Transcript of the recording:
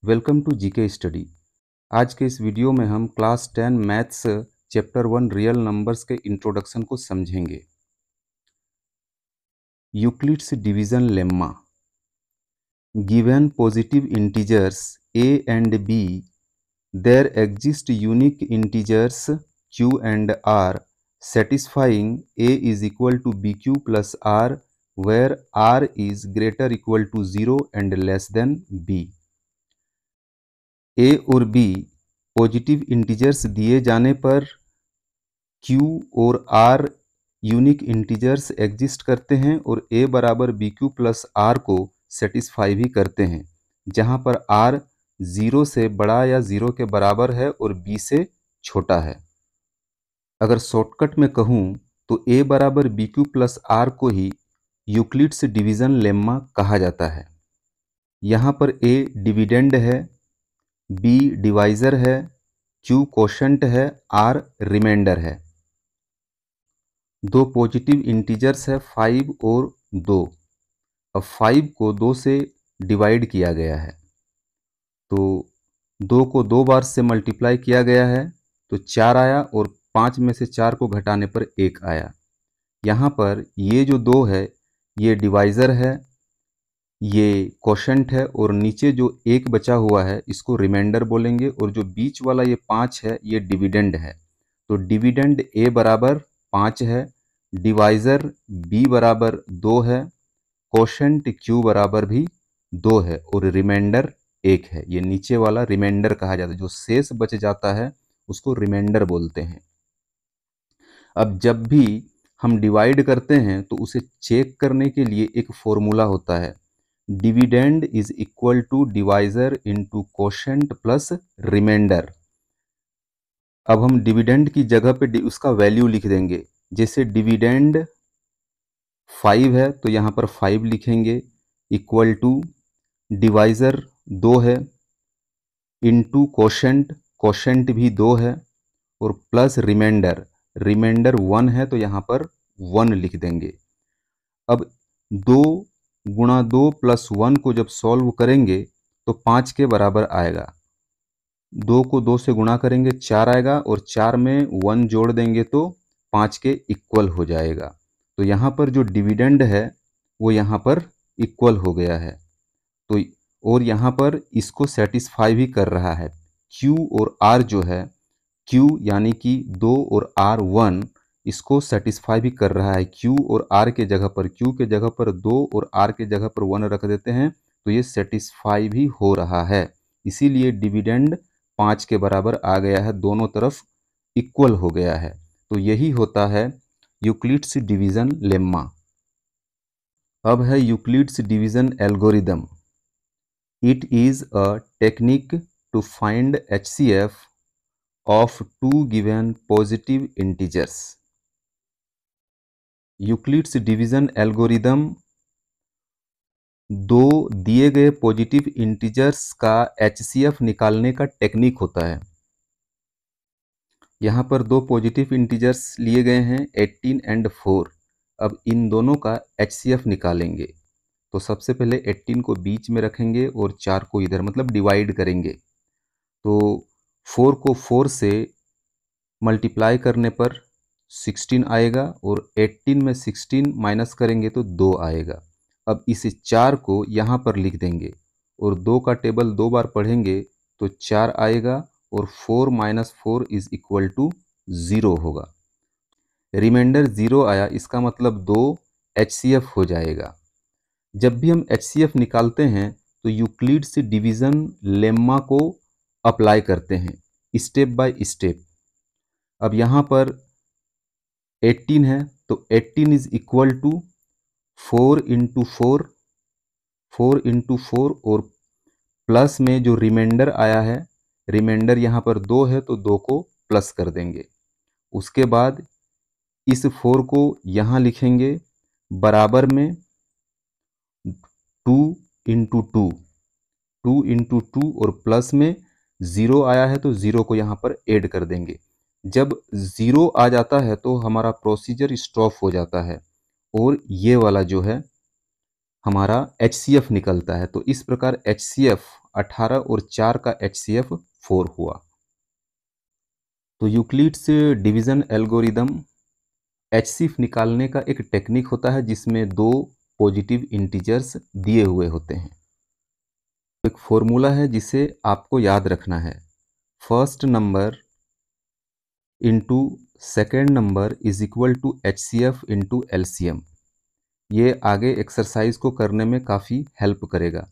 Welcome to GK study. आज के इस वीडियो में हम class 10 maths chapter 1 real numbers के इंट्रोडक्शन को समझेंगे। Euclid's division lemma. Given positive integers a and b, there exist unique integers q and r satisfying a is equal to bq plus r, where r is greater equal to 0 and less than b। a और b positive integers दिए जाने पर q और r unique integers exist करते हैं और a बराबर B Q plus are को सेटिस्फाई भी करते हैं, जहां पर r 0 से बड़ा या 0 के बराबर है और b से छोटा है। अगर शॉर्टकट में कहूं तो a बराबर बी क्यू प्लस आर को ही यूक्लिड्स डिवीजन लेम्मा कहा जाता है। यहाँ पर a डिविडेंड है, b डिवाइजर है, q कोशेंट है, r रिमाइंडर है। दो पॉजिटिव इंटीजर्स है 5 और 2। अब 5 को 2 से डिवाइड किया गया है तो 2 को 2 बार से मल्टीप्लाई किया गया है तो 4 आया और 5 में से 4 को घटाने पर 1 आया। यहाँ पर ये जो 2 है ये डिवाइज़र है, ये कोशेंट है और नीचे जो 1 बचा हुआ है इसको रिमाइंडर बोलेंगे, और जो बीच वाला ये 5 है ये डिविडेंड है। तो डिविडेंड a बराबर 5 है, डिवाइज़र b बराबर 2 है, कोशेंट q बराबर भी 2 है और रिमाइंडर 1 है। ये नीचे वाला रिमाइंडर कहा जाता है, जो शेष बच जाता है उसको रिमाइंडर बोलते हैं। अब जब भी हम डिवाइड करते हैं तो उसे चेक करने के लिए एक फॉर्मूला होता है, dividend is equal to divisor into quotient plus remainder. अब हम डिविडेंड की जगह पे उसका वैल्यू लिख देंगे। जैसे डिविडेंड 5 है तो यहाँ पर 5 लिखेंगे, इक्वल टू डिवाइजर 2 है, इनटू कोशेंट, कोशेंट भी 2 है, और प्लस रिमाइंडर, रिमाइंडर 1 है तो यहाँ पर 1 लिख देंगे। अब 2 गुणा 2 प्लस 1 को जब सॉल्व करेंगे तो 5 के बराबर आएगा। 2 को 2 से गुणा करेंगे 4 आएगा और 4 में 1 जोड़ देंगे तो 5 के इक्वल हो जाएगा। तो यहाँ पर जो डिविडेंड है वो यहाँ पर इक्वल हो गया है। तो और यहाँ पर इसको सेटिस्फाई भी कर रहा है। Q और R जो है, Q यानी कि 2 और R 1, इसको सेटिस्फाई भी कर रहा है। Q और R के जगह पर, Q के जगह पर 2 और R के जगह पर 1 रख देते हैं तो ये सेटिस्फाई भी हो रहा है। इसीलिए डिविडेंड 5 के बराबर आ गया है, दोनों तरफ इक्वल हो गया है। तो यही होता है यूक्लिड्स डिवीजन लेम्मा। अब है Euclid's division algorithm. It is a technique to find HCF of two given positive integers। Euclid's division algorithm दो दिए गए पॉजिटिव इंटीजर्स का HCF निकालने का टेक्निक होता है। यहाँ पर दो पॉजिटिव इंटीजर्स लिए गए हैं 18 एंड 4। अब इन दोनों का HCF निकालेंगे तो सबसे पहले 18 को बीच में रखेंगे और 4 को इधर, मतलब डिवाइड करेंगे। तो 4 को 4 से मल्टीप्लाई करने पर 16 आएगा और 18 में 16 माइनस करेंगे तो 2 आएगा। अब इस 4 को यहाँ पर लिख देंगे और 2 का टेबल 2 बार पढ़ेंगे तो 4 आएगा और 4 माइनस 4 इज इक्वल टू 0 होगा। रिमाइंडर 0 आया, इसका मतलब 2 HCF हो जाएगा। जब भी हम HCF निकालते हैं तो यूक्लिड्स डिवीजन लेम्मा को अप्लाई करते हैं स्टेप बाय स्टेप। अब यहाँ पर 18 है तो 18 is equal to 4 into 4, 4 into 4, और प्लस में जो रिमाइंडर आया है, रिमाइंडर यहाँ पर 2 है तो 2 को प्लस कर देंगे। उसके बाद इस 4 को यहाँ लिखेंगे बराबर में 2 इंटू 2, 2 इंटू 2, और प्लस में 0 आया है तो 0 को यहाँ पर ऐड कर देंगे। जब 0 आ जाता है तो हमारा प्रोसीजर स्टॉप हो जाता है और ये वाला जो है हमारा HCF निकलता है। तो इस प्रकार HCF 18 और 4 का HCF 4 हुआ। तो यूक्लिड्स डिवीजन एल्गोरिदम HCF निकालने का एक टेक्निक होता है जिसमें दो पॉजिटिव इंटीजर्स दिए हुए होते हैं। एक फॉर्मूला है जिसे आपको याद रखना है, first number into second number is equal to HCF into LCM। ये आगे एक्सरसाइज को करने में काफ़ी हेल्प करेगा।